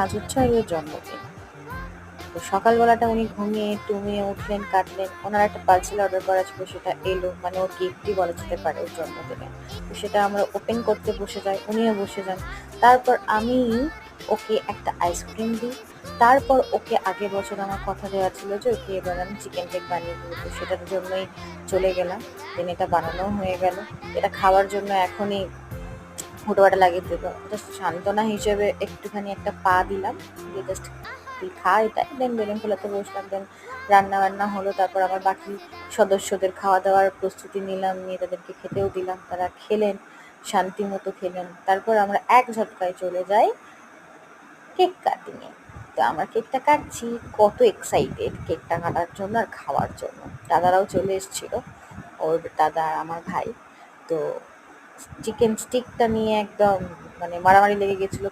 আজ হচ্ছে ওর জন্মদিন। তো সকালবেলাটা উনি ঘুমিয়ে টুমিয়ে উঠলেন, কাটলেন। ওনার একটা পার্সেল অর্ডার করা ছিল, সেটা এলো। মানে ওর গিফটই বলা যেতে পারে ওর জন্মদিনে। তো সেটা আমরা ওপেন করতে বসে যাই, উনিও বসে যান। তারপর আমি ওকে একটা আইসক্রিম দিই। তারপর ওকে আগের বছর আমার কথা দেওয়া ছিল যে ওকে এবার আমি চিকেন কেক বানিয়ে দেবো, তো সেটার জন্যই চলে গেলাম। দেন এটা বানানোও হয়ে গেল। এটা খাওয়ার জন্য এখনই হুটোপাটা লাগিয়ে দেবো। জাস্ট সান্ত্বনা হিসেবে একটুখানি একটা পা দিলাম, দিয়ে জাস্ট তুই খা এটা। দেন বেলুন ফোলাতে বসলাম। দেন রান্না বান্না হলো। তারপর আমার বাকি সদস্যদের খাওয়া দাওয়ার প্রস্তুতি নিলাম, নিয়ে তাদেরকে খেতেও দিলাম। তারা খেলেন, শান্তি মতো খেলেন। তারপর আমরা এক ঝটকায় চলে যাই কেক কাটিংয়ে। তো আমরা কেকটা কাটছি, কত এক্সাইটেড কেকটা কাটার জন্য আর খাওয়ার জন্য। দাদারাও চলে এসেছিল, ওর দাদা আর আমার ভাই। তো চিকেন স্টিকটা নিয়ে একদম মানে মারামারি লেগে গেছিল।